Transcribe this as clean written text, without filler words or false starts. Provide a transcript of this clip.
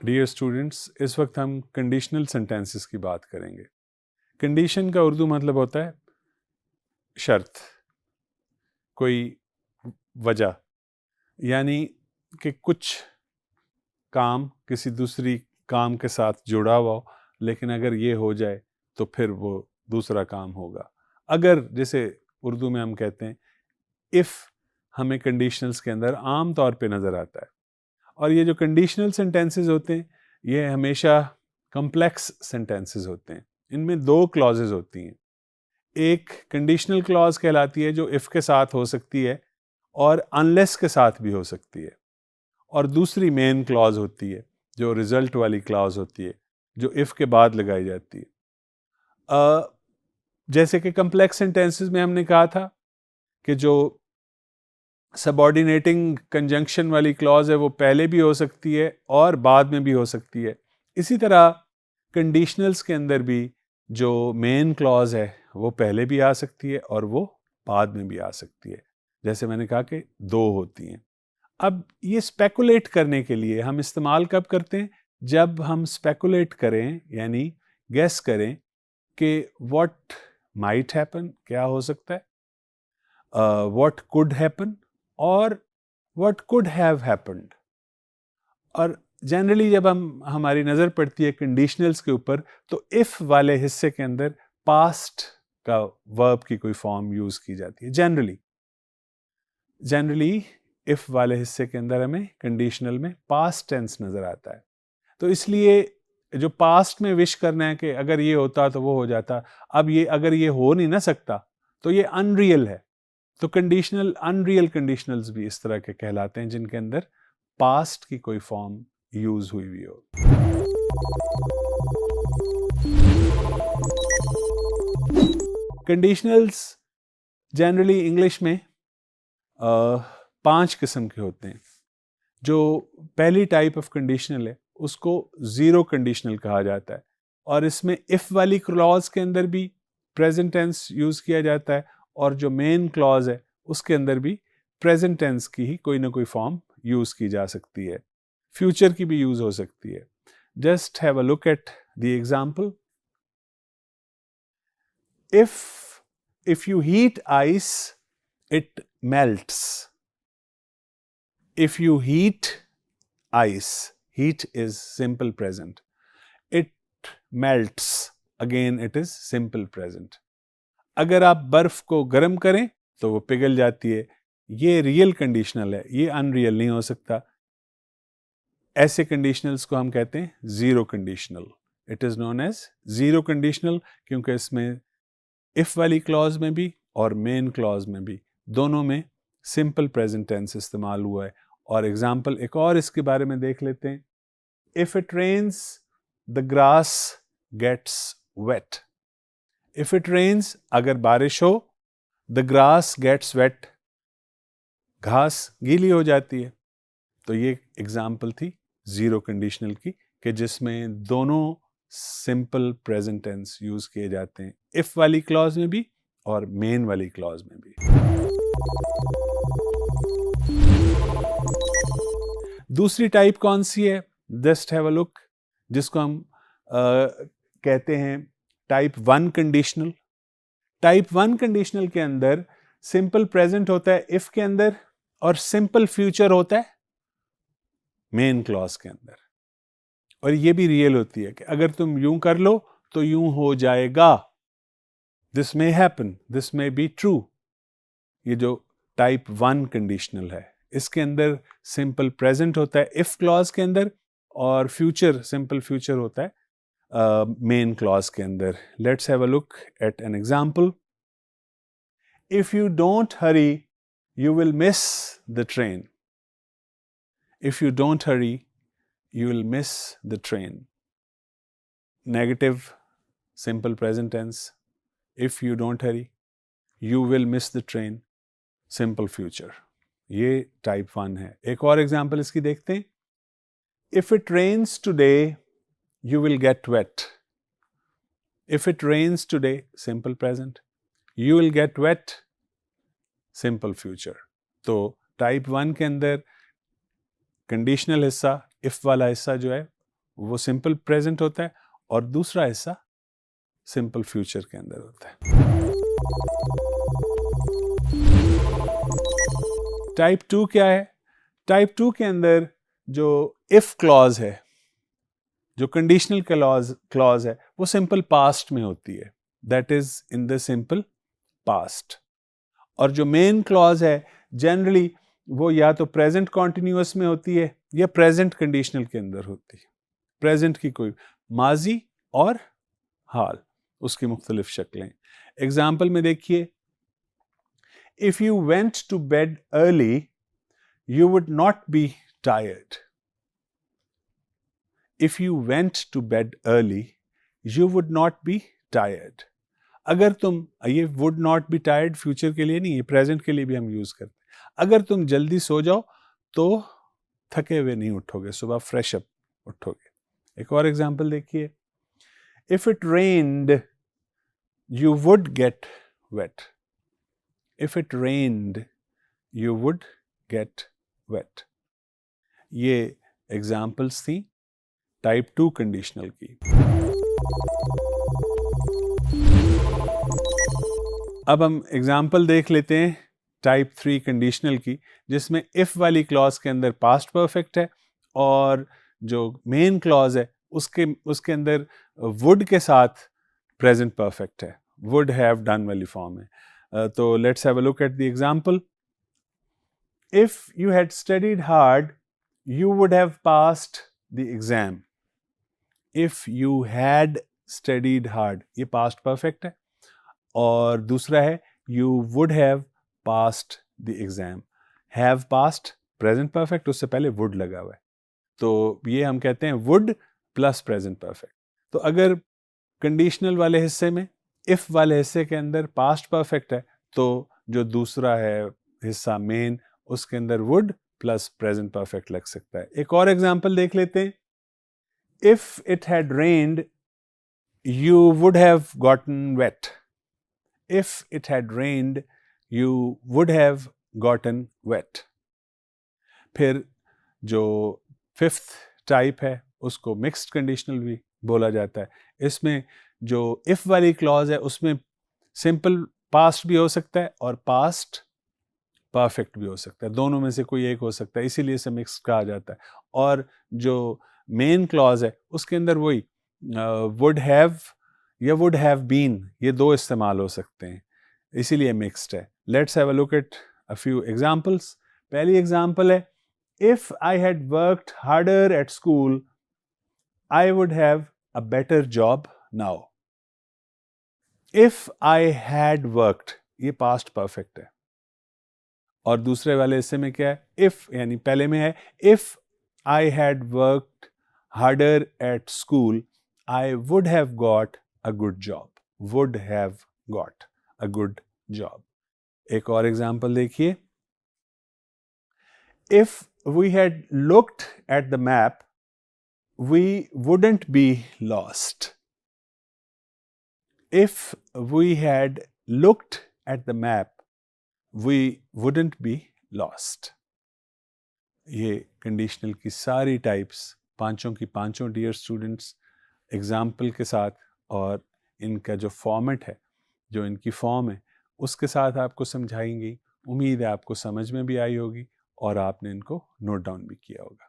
Dear students, इस वक्त हम कंडीशनल सेंटेंसेस की बात करेंगे। कंडीशन का उर्दू मतलब होता है शर्त, कोई वजह, यानी कि कुछ काम किसी दूसरी काम के साथ जुड़ा हुआ हो, लेकिन अगर ये हो जाए तो फिर वो दूसरा काम होगा। अगर, जैसे उर्दू में हम कहते हैं इफ़, हमें कंडीशनल्स के अंदर आम तौर पे नज़र आता है। और ये जो कंडीशनल सेंटेंसेस होते हैं ये हमेशा कॉम्प्लेक्स सेंटेंसेस होते हैं। इनमें दो क्लॉजेज होती हैं। एक कंडीशनल क्लॉज कहलाती है जो इफ़ के साथ हो सकती है और अनलेस के साथ भी हो सकती है, और दूसरी मेन क्लॉज होती है जो रिजल्ट वाली क्लॉज होती है, जो इफ़ के बाद लगाई जाती है। जैसे कि कॉम्प्लेक्स सेंटेंसेस में हमने कहा था कि जो सबऑर्डिनेटिंग कंजंक्शन वाली क्लॉज है वो पहले भी हो सकती है और बाद में भी हो सकती है। इसी तरह कंडीशनल्स के अंदर भी जो मेन क्लॉज है वो पहले भी आ सकती है और वो बाद में भी आ सकती है। जैसे मैंने कहा कि दो होती हैं। अब ये स्पेकुलेट करने के लिए हम इस्तेमाल कब करते हैं? जब हम स्पेकुलेट करें, यानी गेस करें कि व्हाट माइट हैपन, क्या हो सकता है, व्हाट कुड हैपन और व्हाट कुड हैव हैपेंड। और जनरली जब हमारी नज़र पड़ती है कंडीशनल्स के ऊपर तो इफ़ वाले हिस्से के अंदर पास्ट का वर्ब की कोई फॉर्म यूज़ की जाती है। जनरली इफ़ वाले हिस्से के अंदर हमें कंडीशनल में पास्ट टेंस नज़र आता है। तो इसलिए जो पास्ट में विश करना है कि अगर ये होता तो वो हो जाता, अब ये अगर ये हो नहीं ना सकता तो ये अनरियल है। तो कंडीशनल, अनरियल कंडीशनल्स भी इस तरह के कहलाते हैं जिनके अंदर पास्ट की कोई फॉर्म यूज हुई हुई हो। कंडीशनल्स जनरली इंग्लिश में 5 किस्म के होते हैं। जो पहली टाइप ऑफ कंडीशनल है उसको जीरो कंडीशनल कहा जाता है, और इसमें इफ वाली क्लॉज के अंदर भी प्रेजेंट टेंस यूज किया जाता है, और जो मेन क्लॉज है उसके अंदर भी प्रेजेंट टेंस की ही कोई ना कोई फॉर्म यूज की जा सकती है। फ्यूचर की भी यूज हो सकती है। Just have a look at the example. if you heat ice it melts. If you heat ice, heat is simple present, it melts, again it is simple present. अगर आप बर्फ को गर्म करें तो वो पिघल जाती है। ये रियल कंडीशनल है, ये अनरियल नहीं हो सकता। ऐसे कंडीशनल्स को हम कहते हैं zero conditional. It is known as zero conditional क्योंकि इसमें इफ वाली क्लॉज में भी और मेन क्लॉज में भी दोनों में सिंपल प्रेजेंट टेंस इस्तेमाल हुआ है। और एग्जाम्पल एक और इसके बारे में देख लेते हैं। If it rains the grass gets wet. If it rains, अगर बारिश हो, द ग्रास गेट्स वेट, घास गीली हो जाती है। तो ये एग्जाम्पल थी जीरो कंडीशनल की कि जिसमें दोनों सिंपल प्रेजेंट टेंस यूज किए जाते हैं, इफ वाली क्लॉज में भी और मेन वाली क्लॉज में भी। दूसरी टाइप कौन सी है? जस्ट हैव अ लुक, जिसको हम कहते हैं टाइप 1 कंडीशनल। टाइप 1 कंडीशनल के अंदर सिंपल प्रेजेंट होता है इफ के अंदर, और सिंपल फ्यूचर होता है मेन क्लॉज के अंदर। और ये भी रियल होती है कि अगर तुम यूं कर लो तो यूं हो जाएगा। This may happen, this may be true. ये जो टाइप 1 कंडीशनल है इसके अंदर सिंपल प्रेजेंट होता है इफ क्लॉज के अंदर, और फ्यूचर, सिंपल फ्यूचर होता है मेन क्लॉज के अंदर। Let's have a look at an example. If you don't Hari you will miss the train. If you don't hurry, you will miss the train. Negative, simple present tense. If you don't hurry, you will miss the train. Simple future. ये type 1 है। एक और example इसकी देखते हैं। If it rains today, you will get wet. If it rains today, simple present. You will get wet. Simple future. तो type 1 के अंदर कंडीशनल हिस्सा, इफ वाला हिस्सा जो है वो सिंपल प्रेजेंट होता है और दूसरा हिस्सा सिंपल फ्यूचर के अंदर होता है। टाइप 2 क्या है? टाइप 2 के अंदर जो इफ क्लॉज है, जो कंडीशनल क्लॉज है, वो सिंपल पास्ट में होती है, that is in the simple past. और जो मेन क्लॉज है जनरली वो या तो प्रेजेंट कॉन्टिन्यूअस में होती है या प्रेजेंट कंडीशनल के अंदर होती है। प्रेजेंट की कोई माजी और हाल, उसकी मुख्तलिफ शक्लें। एग्जाम्पल में देखिए, if you went to bed early you would not be tired. If you went to bed early you would not be tired. अगर तुम, ये would not be tired future के लिए नहीं, ये प्रेजेंट के लिए भी हम यूज करते हैं। अगर तुम जल्दी सो जाओ तो थके हुए नहीं उठोगे, सुबह फ्रेश अप उठोगे। एक और एग्जांपल देखिए, if it rained you would get wet. If it rained you would get wet. ये एग्जांपल्स थी टाइप 2 कंडीशनल की। अब हम एग्जाम्पल देख लेते हैं टाइप 3 कंडीशनल की, जिसमें इफ वाली क्लॉज के अंदर पास्ट परफेक्ट है और जो मेन क्लॉज है उसके अंदर वुड के साथ प्रेजेंट परफेक्ट है, वुड हैव डन वाली फॉर्म है। तो let's have a look at the example. If you had studied hard you would have passed the exam. If you had studied hard, ये पास्ट परफेक्ट है। और दूसरा है you would have passed the exam. Have past present perfect, उससे पहले would लगा हुआ है, तो ये हम कहते हैं वुड प्लस प्रेजेंट परफेक्ट। तो अगर कंडीशनल वाले हिस्से में इफ वाले हिस्से के अंदर पास्ट परफेक्ट है, तो जो दूसरा है हिस्सा मेन, उसके अंदर वुड प्लस प्रेजेंट परफेक्ट लग सकता है। एक और एग्जांपल देख लेते हैं। If it had rained you would have gotten wet. If it had rained, you would have gotten wet. फिर जो फिफ्थ टाइप है उसको मिक्स्ड कंडीशनल भी बोला जाता है। इसमें जो इफ वाली क्लॉज है उसमें सिंपल पास्ट भी हो सकता है और पास्ट परफेक्ट भी हो सकता है, दोनों में से कोई एक हो सकता है, इसीलिए इसे मिक्स कहा जाता है। और जो मेन क्लॉज है उसके अंदर वही वुड हैव या वुड हैव बीन, ये दो इस्तेमाल हो सकते हैं, इसीलिए मिक्स्ड है। Let's have a look at a few examples. पहली एग्जांपल है, if I had worked harder at school I would have a better job now. If I had worked, ये पास्ट परफेक्ट है। और दूसरे वाले हिस्से में क्या है, इफ यानी पहले में है if I had worked harder at school, I would have got a good job. Would have got a good job. एक और एग्जाम्पल देखिए, if we had looked at the map, we wouldn't be lost. If we had looked at the map, we wouldn't be lost. ये conditional की सारी types पांचों की पांचों dear students example के साथ और इनका जो फॉर्मेट है, जो इनकी फॉर्म है, उसके साथ आपको समझाएंगी। उम्मीद है आपको समझ में भी आई होगी और आपने इनको नोट डाउन भी किया होगा।